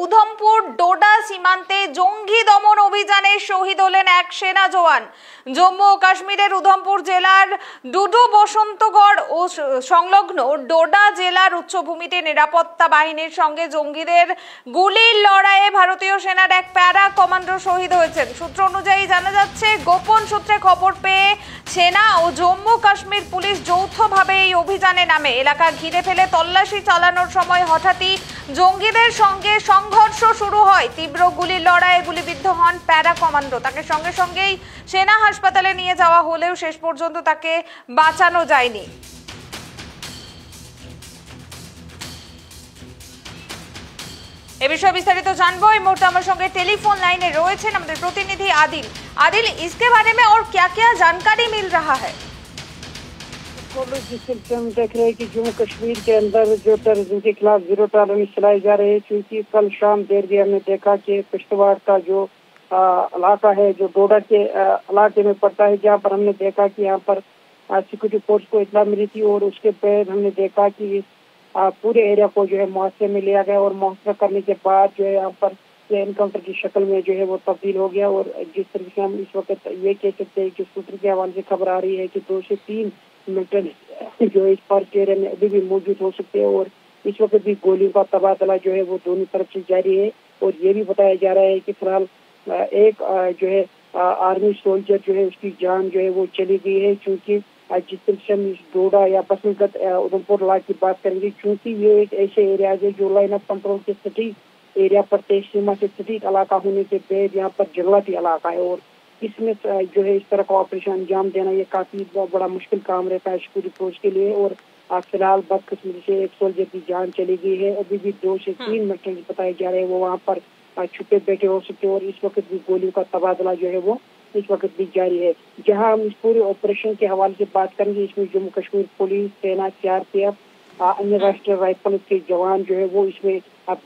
উধমপুর ডোডা সীমান্তে জঙ্গি দমন অভিযানে শহীদ হলেন এক সেনা জওয়ান। জম্মু ও কাশ্মীরের উধমপুর জেলার ডুডু বসন্তগড় ও সংলগ্ন ডোডা জেলার উচ্চভূমিতে নিরাপত্তা বাহিনীর সঙ্গে জঙ্গিদের গুলির লড়াইয়ে ভারতীয় সেনার এক প্যারা কমান্ডো শহীদ হয়েছেন। সূত্র অনুযায়ী জানা যাচ্ছে, গোপন সূত্রে খবর পেয়ে সেনা ও জম্মু কাশ্মীর পুলিশ যৌথভাবে এই অভিযানে নামে। এলাকা ঘিরে ফেলে তল্লাশি চালানোর সময় হঠাৎই জঙ্গিদের সঙ্গে সংঘর্ষ শুরু হয়। তীব্র গুলির লড়াইয়ে গুলিবিদ্ধ হন প্যারা কমান্ডো। তাকে সঙ্গে সঙ্গেই সেনা হাসপাতালে নিয়ে যাওয়া হলেও শেষ পর্যন্ত তাকে বাঁচানো যায়নি। এ বিষয়ে বিস্তারিত जानबो। এই মুহূর্তে আমার সঙ্গে টেলিফোন লাইনে রয়েছেন আমাদের প্রতিনিধি आदिल। आदिल, इसके बारे में और क्या-क्या जानकारी मिल रहा है? जिस सिलसिले में देख रहे हैं कि जम्मू कश्मीर के अंदर जो टेररिज्म के खिलाफ जीरो टॉलरेंस चलाई जा रही है, क्योंकि कल शाम देर भी हमने देखा कि किश्तवाड़ का जो इलाका है, जो डोडा के इलाके में पड़ता है, जहाँ पर हमने देखा कि यहाँ पर सिक्योरिटी फोर्स को इत्तला मिली थी और उसके बाद हमने देखा कि पूरे एरिया को जो है मुआवजे में लिया गया और मुआवजा करने के बाद जो है यहाँ पर एनकाउंटर की शक्ल में जो है वो तब्दील हो गया। और जिस तरीके से हम इस वक्त ये कह सकते हैं कि सूत्र के हवाले से खबर आ रही है कि 2 से 3 मिलिटेंट जो इस फॉरेस्ट एरिया में अभी भी मौजूद हो सकते हैं और इस वक्त भी गोलियों का तबादला जो है वो दोनों तरफ से जारी है। और ये भी बताया जा रहा है कि फिलहाल एक जो है आर्मी सोल्जर जो है उसकी जान जो है वो चली गई है, क्योंकि जिस तरह से हम इस डोडा या बसंतगढ़ उधमपुर इलाके की बात करेंगे, क्योंकि ये एक ऐसे एरिया है जो लाइन ऑफ कंट्रोल के सटीक एरिया पर तेज सीमा से सटीक इलाका होने के बाद यहाँ पर जंगलाती इलाका है और इसमें जो है इस तरह का ऑपरेशन अंजाम देना ये काफी बड़ा मुश्किल काम रहता है सिक्योरिटी फोर्स के लिए। और फिलहाल बदकिस्मती से एक सोल्जर की जान चली गई है। अभी भी 2 से 3 मिलिटेंट बताए जा रहे हैं वो वहाँ पर छुपे बैठे हो सकते हैं और इस वक्त भी गोलियों का तबादला जो है वो इस वक्त भी जारी है। जहां हम इस पूरे ऑपरेशन के हवाले से बात करेंगे, इसमें जम्मू कश्मीर पुलिस, सेना, सीआरपीएफ, अन्य राष्ट्रीय राइफल के जवान जो है वो इसमें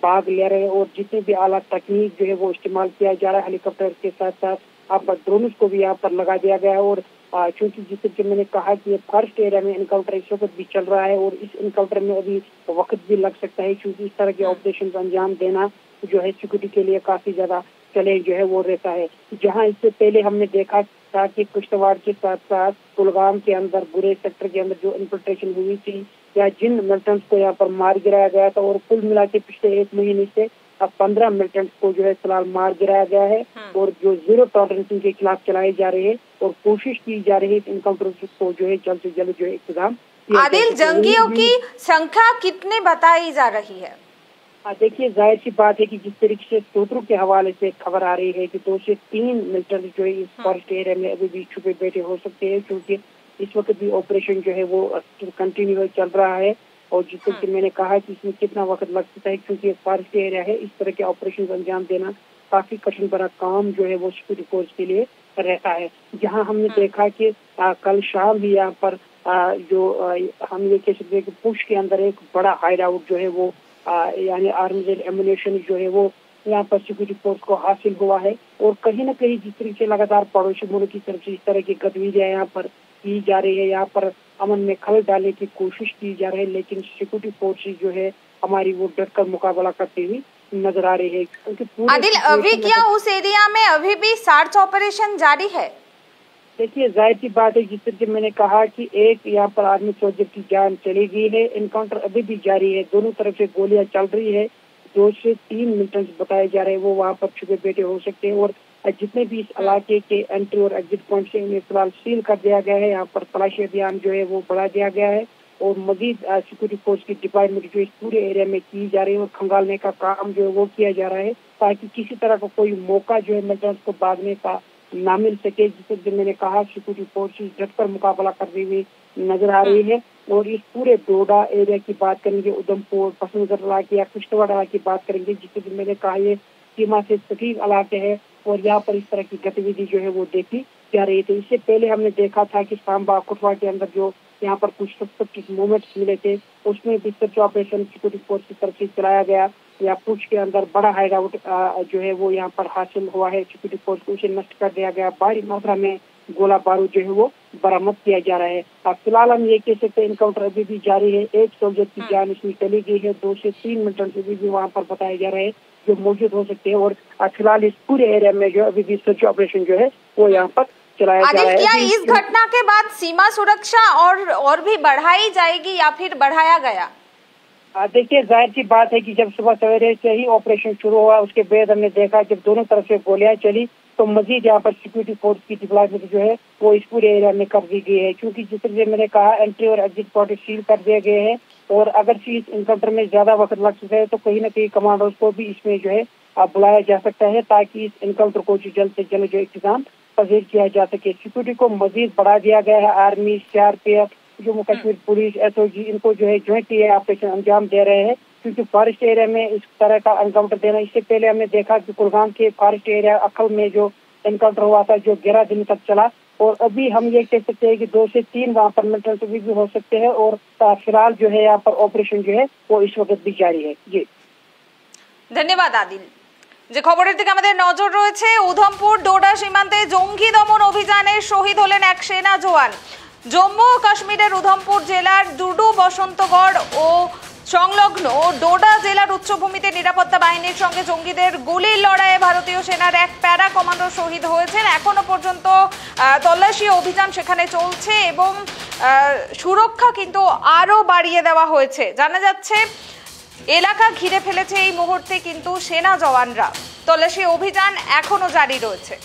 भाग ले रहे हैं और जितने भी आला तकनीक जो है वो इस्तेमाल किया जा रहा है, हेलीकॉप्टर के साथ साथ अब ड्रोन को भी यहाँ पर लगा दिया गया है। और चूंकि जिस तरीके मैंने कहा कि ये फर्स्ट एरिया में इनकाउंटर इस वक्त भी चल रहा है और इस इनकाउंटर में अभी वक्त भी लग सकता है, क्योंकि इस तरह के ऑपरेशन को अंजाम देना जो है सिक्योरिटी के लिए काफी ज्यादा चैलेंज जो है वो रहता है। जहां इससे पहले हमने देखा था कि किश्तवाड़ के साथ साथ कुलगाम के अंदर गुरेज सेक्टर के अंदर जो इन्फिल्ट्रेशन हुई थी या जिन मिलिटेंट्स को यहाँ पर मार गिराया गया था, और कुल मिला के पिछले 1 महीने से अब 15 मिलिटेंट्स को जो है फिलहाल मार गिराया गया है और जो जीरो टॉलरेंस के खिलाफ चलाई जा रही है और कोशिश की जा रही है इनकाउंटर को जो है जल्द से जल्द जो है इंतजाम। आदिल, जंगियों की संख्या कितनी बताई जा रही है? देखिए, जाहिर सी बात है कि जिस तरीके से सूत्रों के हवाले से खबर आ रही है कि 2 से 3 मिलिटेंट जो है इस फॉरेस्ट एरिया में अभी भी छुपे बैठे हो सकते हैं, क्योंकि इस वक्त भी ऑपरेशन जो है वो कंटिन्यू चल रहा है। और जिस तरह से मैंने कहा कि इसमें कितना वक्त लग सकता है, क्योंकि एक फॉरेस्ट एरिया है, इस तरह के ऑपरेशन को अंजाम देना काफी कठिन भरा काम जो है वो सिक्योरिटी फोर्स के लिए रहता है। जहाँ हमने देखा कि कल शाम भी यहाँ पर जो हम ये कह सकते हैं कि पुश के अंदर एक बड़ा हाइड आउट जो है वो यानी आर्म्स एंड एम्युनिशन जो है वो यहाँ पर सिक्योरिटी फोर्स को हासिल हुआ है। और कहीं न कहीं जिस तरीके से लगातार पड़ोसी मुल्क की तरफ से इस तरह की गतिविधियां यहाँ पर की जा रही है, यहाँ पर अमन में खलल डालने की कोशिश की जा रही है, लेकिन सिक्योरिटी फोर्स जो है हमारी वो डटकर मुकाबला करती हुई नजर आ रही है। आदिल, अभी क्या उस एरिया में अभी भी सर्च ऑपरेशन जारी है? देखिए, जाहिर सी बात है जिस तरह मैंने कहा कि एक यहाँ पर आर्मी सोल्जर की जान चली गई है, इनकाउंटर अभी भी जारी है, दोनों तरफ से गोलियां चल रही है। 2 से 3 मिलिटेंट्स बताए जा रहे हैं वो वहाँ पर छुपे बैठे हो सकते हैं और जितने भी इस इलाके के एंट्री और एग्जिट पॉइंट से उन्हें फिलहाल सील कर दिया गया है। यहाँ पर तलाशी अभियान जो है वो बढ़ा दिया गया है और मजीद सिक्योरिटी फोर्स की डिपार्टमेंट जो इस पूरे एरिया में की जा रही है और खंगालने का काम जो है वो किया जा रहा है, ताकि किसी तरह का कोई मौका जो है मिलिटेंट्स को भागने का ना मिल सके। जिसे मैंने कहा सिक्योरिटी फोर्स डटकर मुकाबला करती हुई नजर आ रही है। और इस पूरे डोडा एरिया की बात करेंगे, उधमपुर बसंतगढ़ इलाके या किश्तवाड़ इलाके की बात करेंगे, जिसे मैंने कहा ये सीमा से सटीक इलाके है और यहाँ पर इस तरह की गतिविधि जो है वो देखी जा रही थी। इससे पहले हमने देखा था कि सांबा कुटवा के अंदर जो यहाँ पर कुछ सस्पेक्टेड मूवमेंट्स मिले थे, उसमें भी सर्च ऑपरेशन सिक्योरिटी फोर्स की तरफ से चलाया गया। या पुछ के अंदर बड़ा हाइड आउट जो है वो यहाँ पर हासिल हुआ है, सिक्योरिटी फोर्स को उसे नष्ट कर दिया गया। भारी मात्रा में गोला बारूद जो है वो बरामद किया जा रहा है। अब फिलहाल हम ये कह सकते हैं इनकाउंटर अभी भी जारी है। एक सोल्जर की जान इसमें चली गई है, 2 से 3 मिलिटेंट अभी भी वहाँ पर बताए जा रहे हैं जो मौजूद हो सकते हैं। और फिलहाल इस पूरे एरिया में जो अभी भी सर्च ऑपरेशन जो है वो यहाँ पर चलाया जा रहा है। क्या इस घटना के बाद सीमा सुरक्षा और भी बढ़ाई जाएगी या फिर बढ़ाया गया? देखिए, जाहिर सी बात है कि जब सुबह सवेरे से ही ऑपरेशन शुरू हुआ, उसके बाद हमने देखा जब दोनों तरफ से गोलियां चली तो मजीद यहाँ पर सिक्योरिटी फोर्स की डिप्लॉयमेंट जो है वो इस पूरे एरिया में कर दी गई है। क्योंकि जिस तरह से मैंने कहा, एंट्री और एग्जिट पॉइंट सील कर दिए गए हैं और अगर इस इनकाउंटर में ज्यादा वक्त लग सकता है तो कहीं ना कहीं कमांडोज को भी इसमें जो है बुलाया जा सकता है, ताकि इस इनकाउंटर को जो जल्द से जल्द जो इंतजाम पजीर किया जा सके। सिक्योरिटी को मजीद बढ़ा दिया गया है। Army, CRPF, Jammu Kashmir police, SOG, इनको जो है ज्वाइंटली ऑपरेशन अंजाम दे रहे हैं। क्योंकि फॉरेस्ट एरिया में इस तरह का एनकाउंटर देना, इससे पहले हमने देखा कि कुलगाम के फॉरेस्ट एरिया अखल में जो एनकाउंटर हुआ था जो 11 दिन तक चला, और अभी हम ये कह सकते हैं कि 2 से 3 वहाँ पर मिलिटेंट भी हो सकते हैं। और फिलहाल जो है यहाँ पर ऑपरेशन जो है वो इस वक्त भी जारी है। जी ধন্যবাদ আদিল। যে খবরের দিকে আমাদের নজর রয়েছে, উধমপুর ডোডা সীমান্তে জঙ্গি দমন অভিযানে শহীদ হলেন এক সেনা জওয়ান। জম্মু ও কাশ্মীরের উধমপুর জেলার ডুডু বসন্তগড় ও সংলগ্ন ডোডা জেলার উচ্চভূমিতে নিরাপত্তা বাহিনীর সঙ্গে জঙ্গিদের গুলির লড়াইয়ে ভারতীয় সেনার এক প্যারা কমান্ডো শহীদ হয়েছেন। এখনো পর্যন্ত তল্লাশি অভিযান সেখানে চলছে এবং সুরক্ষা কিন্তু আরো বাড়িয়ে দেওয়া হয়েছে। জানা যাচ্ছে এলাকা ঘিরে ফেলেছে এই মুহূর্তে কিন্তু সেনা জওয়ানরা। তল্লাশি অভিযান এখনো জারি রয়েছে।